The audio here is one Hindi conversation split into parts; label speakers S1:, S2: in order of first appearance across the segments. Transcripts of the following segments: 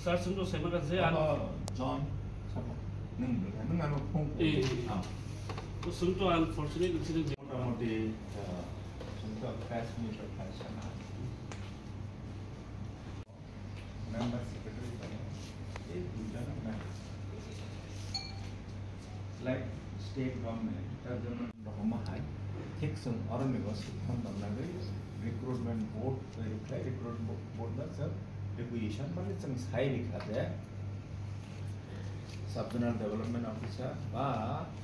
S1: Sir, sungguh saya makasih
S2: John, nung ano pong
S1: sungguh unfortunate incident.
S2: motamoti sungguh press meet sana. Member secretary like state government terjemahan Rahmahai fixing organisasi tentang recruitment board recruitment board sir regulation মানে some high লিখা যায় subjonal development officer বা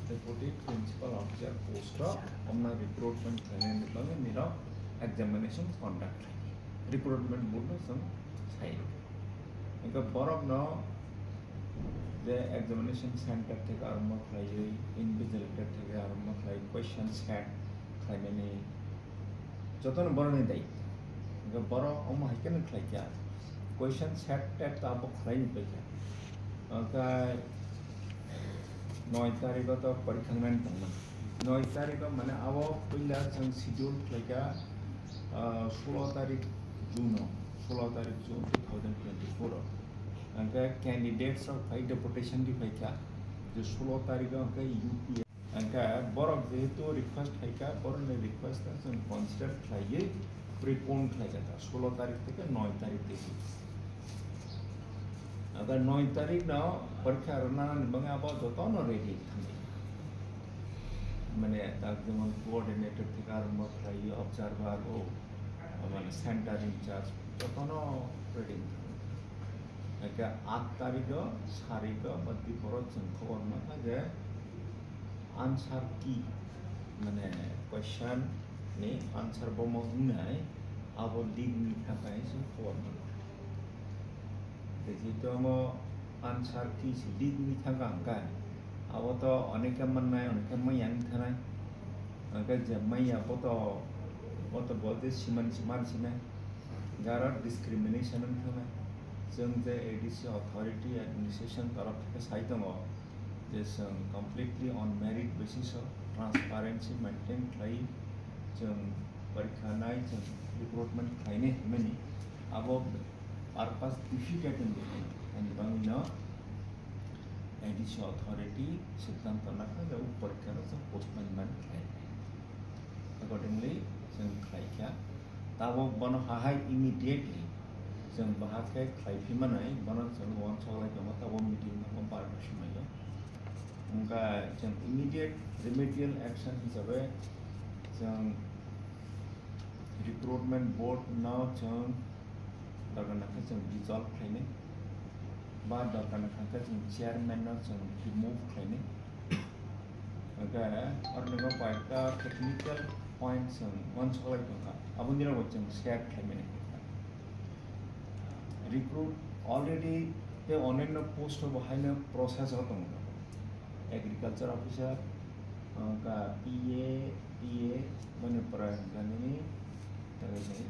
S2: deputy principal officer post আমরা recruitment training মানে নিরা examination conduct recruitment board না some high ఇంకా বরফ না যে examination center থেকে আরম্ভ করে invigilator থেকে আরম্ভ করে question set খাইমানে যতন বড় নেই দাই ఇంకా বড় অম হাইকেন খাইয়া question set tet abo khlain pekya ka 9 tarikh to parikhangan tangna 9 tarikh mane abo pila sang schedule khlaika 16 tarikh June 2024 angka candidates of high deputation di khlaika je 16 tarikh angka UP angka borok jehetu request khlaika borone request sang consider khlaiye prepone khlaika 16 tarikh থেকে 9 tarikh dekhi अगर 9 तारीख ना परीक्षा रना निबंगा अब जोतो न रेडी थंगे माने ताकमन कोऑर्डिनेटर থেকে আরম্ভ করে অবজারভার ও মানে সেন্টার ইনচার্জ जोतो न रेडी একা 8 তারিখ সারিক বদ্দি পরত খবর না যে आंसर কি মানে কোশ্চেন নি आंसर বমো নাই अब লিগ নি থাকাই খবর না jadi mo answer ki lead ni thanga angkai abo to oneka mannai oneka mayan thanai angka je maya boto bolte siman sine gara discrimination thanai जों जे ADC authority administration taraf theke sai tongo je जों completely on merit basis transparency maintain khai जों parikha nai जों recruitment khaine meni abo purpose defeated in the end and bangna ADC authority siddhanta nakha jau parikha ra postponement khai accordingly जों खाइखा tabo bono hahai immediately जों bahake खाइफिमानै bono जों wan saglai kama tabo meeting na participation mayo unka जों immediate remedial action hisabe जों recruitment board now जों दरखार जों डिजल्व खालामनो बा दरखार जों चेयरमैन जों रिमुव खालामनो और नोङो बाइकआ टेक्निकल पॉइंट जों वन सलाय दङ आबुनि राव जों शेयर खालामनो रिक्रुट ऑलरेडी बे अनेक पोस्ट बहायनो प्रोसेस दङ एग्रीकल्चर ऑफिसर का PA माने प्राइमरी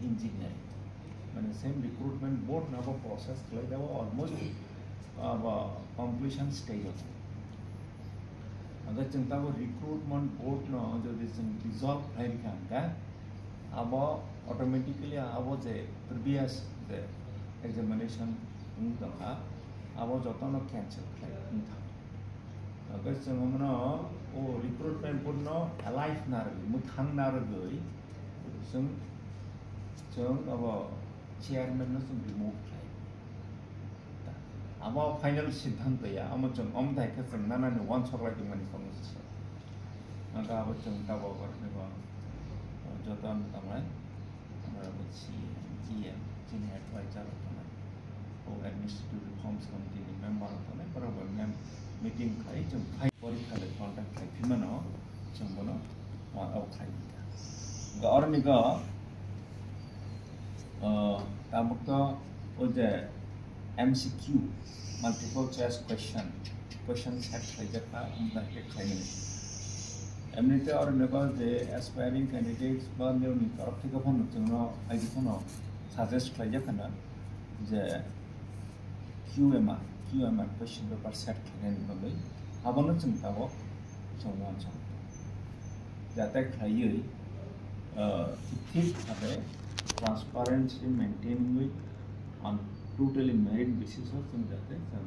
S2: इंजीनियरिंग माने सेम रिक्रूटमेंट बोर्ड ना वो प्रोसेस कर जाओ ऑलमोस्ट अब कंप्लीशन स्टेज होता है अगर चिंता वो रिक्रूटमेंट बोर्ड ना जो दिस डिसॉल्व फाइल का अंका अब ऑटोमेटिकली अब जे प्रीवियस जे एग्जामिनेशन उनका अब जो तो ना कैंसिल कर उनका अगर चिंता वो रिक्रूटमेंट बोर्ड ना अलाइव ना रही मुथांग ना रही जों अब चेयरमैन जों रिमुव खालामो अब फाइनल सिद्धांत या अब जों दायखौ जों नानानि वन सलायदों माने समस्या नागा अब जों गावबा गावनिबा जतन थांबाय आरो GM एडवाइजर थांबाय एडमिनिस्ट्रेटिव रिफॉर्म्स कमिटीनि मेम्बार meeting खाई जों फाइ परीक्षा ले कॉन्टैक्ट खाई फिमनो जों बनो औ खाई गा और निगा तामुक ओ जे MCQ multiple choice question set खाई जका उनका के खाई एमनिते और निगा जे aspiring candidates बा नेउनि तरफ থেকে ফোন जोंनो आइदि फोनो सजेस्ट खाई जका जे QMR question paper set खालायनायनि बागै आबानो जों दाबो संवान सं जाते खायै ठीक भाबे transparency maintaining on totally merit basis of जों जाते जों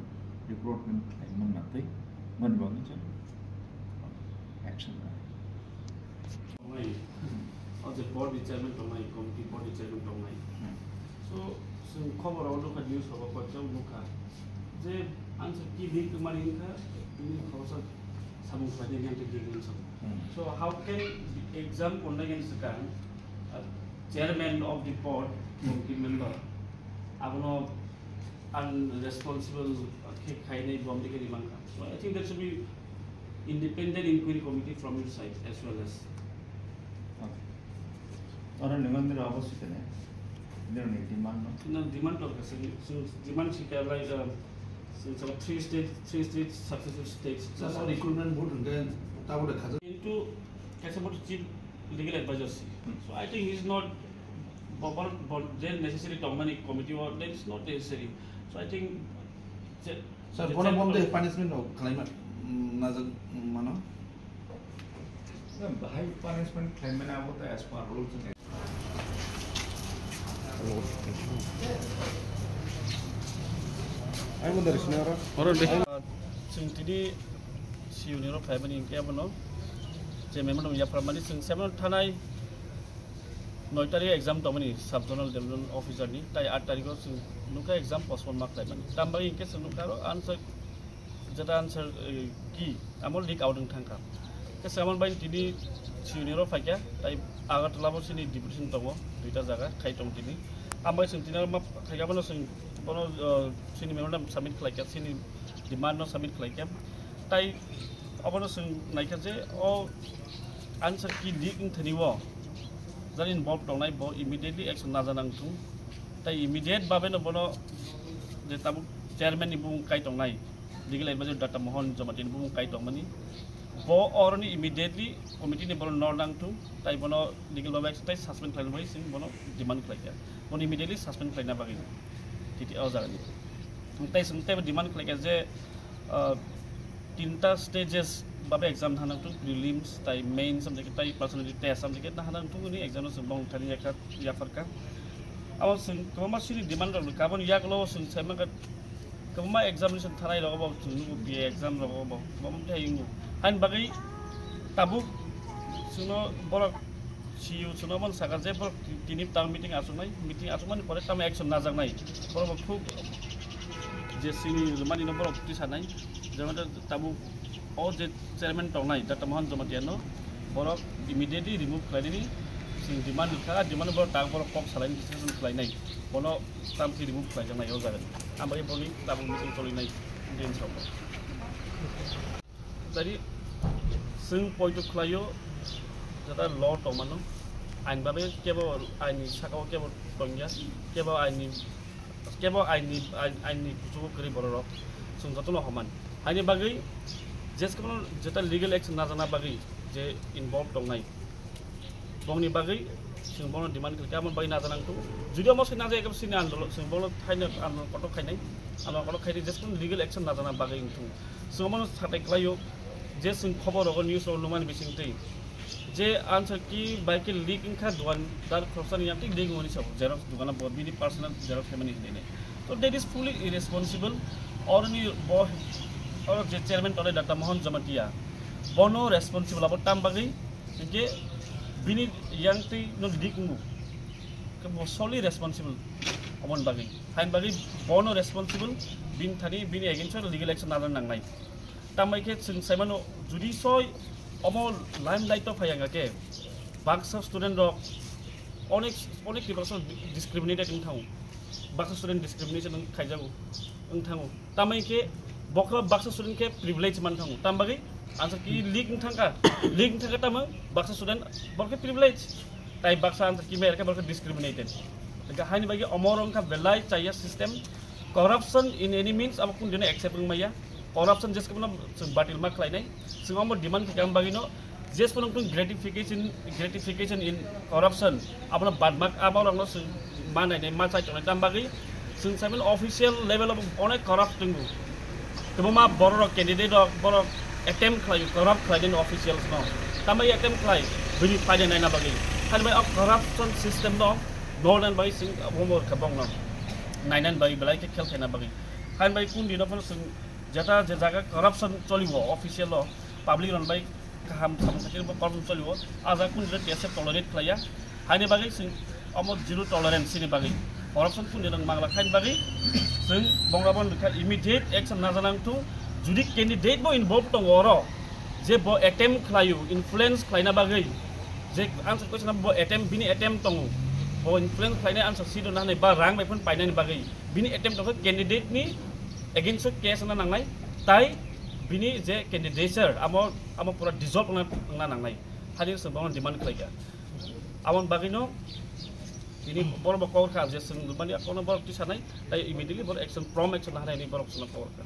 S2: रिक्रुटमेंट खालामनो नाथै मोनबाङै जों एक्शन
S1: लायो अझ बोर्ड रिचार्जमेन्ट दंनाय कमिटि बोर्ड रिचार्जमेन्ट दंनाय सो जों खबराव लुका निउस हबा पत्रिकायाव लुका जे आनसार की लिक माने इनका बिनि खौसा साबुं फादे नेंटे दिगन सब सो हाउ कैन एग्जाम कोन्नागेन सकान chairman of the board committee member आबनो unresponsible के खाइने बमदे के रिमांका so I think there should be independent inquiry committee from your side as well as
S2: और निबंधन आवश्यक है देरने demand
S1: no demand of so demand she can like so 3 states successive states
S3: just on recruitment board and then that would have
S1: into as about chief legal advisor so I think he's not but then necessary dominant committee or that is not necessary so I think
S3: sir one of the punishment of climate nazar mano
S2: the high punishment climate about as per rules and
S3: I wonder is never
S1: जों दिनै सिउनियाव फाइबानि इंकेबनो जे मेमोन या फरमानि जों सेमन थानाय 9 तारिख एग्जाम दमनि सब जोनल डेभलपमेन्ट अफिसारनि ताइ 8 तारिखआव जों नुका एग्जाम पोस्टपोन मा खालामनि तामबाय इंके जों नुकारो आन्सार जेटा आन्सार की आमल लिक आउट थांका के सेमन बाय दिनै सिउनियाव फाइका ताइ आगरतलाबो सिनि डिपुटेसन दङ दुइटा जागा खाइतम दिनै आमबाय जों दिनै मा खाइगाबनो जों बनो सिनि मेमोन साबमिट खालायका सिनि डिमांड न सबमिट खालायका ताइ अबनो जों नायका जे अ आन्सार की लिक थनिवो जान इनभल्व दंनाय ब इमिडिएटली एक्शन नाजानांगौ ताइ इमिडिएट बाबेनो बनो जे ताबु चेयरमैन नि बुं काइ दंनाय लीगल एडवाइजर डाटा मोहन जमातिन बुं काइ दंमानि ब अरनि इमिडिएटली कमिटि नि बनो नरनांगौ ताइ बनो लीगल बाबा एक्सरसाइज सस्पेंड खालामबाय जों बनो डिमांड खालायका बनो इमिडिएटली सस्पेंड खालायना बागै तिति अ जागोन ताइ जों डिमांड खालायका जे 3टा स्टेजेस बाबे एग्जाम हानांगौ प्रिलिम्स ताइ मेन सब्जेक्ट ताइ पर्सनालिटी टेस्ट सब्जेक्ट हानांगौ नि एग्जाम जों बं थानि या फरका अब जों कमा सिरि डिमांड दं गाबोन यागलो जों साइमा कमा एग्जामिनेशन थानाय रगबो जों बि एग्जाम रगबो बम थाइंगु हान बागै ताबु सुनो बर सियु सुनो मन सागा जे बर तिनि टाउन मीटिंग आसुमानि परे ताम एक्शन नाजानाय बर खूब जे सिनि जमानि नम्बर अफ सानाय जमादा ताबु और जे चेयरमैन दंनाय डाटा मोहन जमातियानो बर इमिडिएटली रिमुव खालायनि जों डिमांड लिखा डिमांड बर टाग बर कम सालायनि डिसिजन खालायनाय बनो तामथि रिमुव खालायजानाय याव जागोन आमबाय बनि ताबु मिटिं खालायनाय दिन सम दारि जों पॉइंट खालायो जदा ल दमानो आइन बाबे केवल आइनि साकाव केवल दंया केवल आइनि कुचुको करि बरर जों जतन हमान आइनि बागै जेसकनो जेटा लीगल एक्शन नाजाना बागै जे इनवल्व दंनाय बंनि बागै जों बनो डिमांड खालामो बाय नाजानांगौ जुदि मसे नाजाय एकम सिनि आन्दोलन जों बनो थाइनो आन्दोलन कट खायनाय आन्दोलन कट खायनाय जेसकनो लीगल एक्शन नाजाना बागै जों बनो साथाय खालायो जे जों खबर हगो निउस नुमान बिसिंतै जे आन्सार की बाइक लीक इनका दुकान दार खरसानि याति लीक होनि सब जेरक्स दुकाना बबिनि पर्सनल जेरक्स फेमिनि दिने तो दैट इज फुली इरेस्पोंसिबल और नि और जे चेयरमैन तले डाटा मोहन जमातिया बनो रेस्पोंसिबल अब ताम बागै के बिनि यांति नो लीक मु के सोली रेस्पोंसिबल अमन बागै फाइन बागै बनो रेस्पोंसिबल बिन थानि बिनि एगेंस्ट लीगल एक्शन नाजान नांनाय तामाइके जों साइमानो जुदि सय अमल लाइमलाइट फायागा के बाक्सा स्टूडेंट रक अनेक डिपार्टमेंट डिस्क्रिमिनेटेड थाऊ बाक्सा स्टूडेंट डिस्क्रिमिनेशन खाइजागो थाऊ तामाइके bokra baksa student ke privilege man thang tambagi answer ki league thangka tama baksa student borke privilege tai baksa answer ki mer ke borke discriminated daga haini bagi omorong ka belai chaya system corruption in any means am kun dina accept maya corruption just ke batil mak lai nai sing am demand ke kam bagi no just pun gratification in corruption apna bad mak amorong no manai nei ma chai chonai tambagi sing seven official level of onek corrupt tungu Kemama borok candidate borok attempt klay corrupt klay din officials no. Tamay attempt klay bini pwede na bagi. Kan may corruption system no. Nolan bay sing humor kabong no. Nainan bay balay ke khel na bagi. Kan bay kun di no pun sing jata jaga corruption choliwo official lo public ron bay kaham sakir corruption choliwo aza kun de tese tolerate klaya. Hani bagi sing amot zero tolerance ni bagi. Corruption pun dinang mangla kan bagi sing bongabon bika immediate action nazalang tu judi candidate bo involved tong oro je bo attempt klayu influence klaina bagai je answer question bo attempt bini attempt tong bo influence klaina answer sido na ne ba rang bai pun paina ni bagai bini attempt tong candidate ni against case na nangnai tai bini je candidature amo pura dissolve na nangnai hadir sebon demand klaiga amon bagai no ini borok kawar ka je sing bani akona borok ti sanai tai immediately borok action from action na ini borok sana kawar ka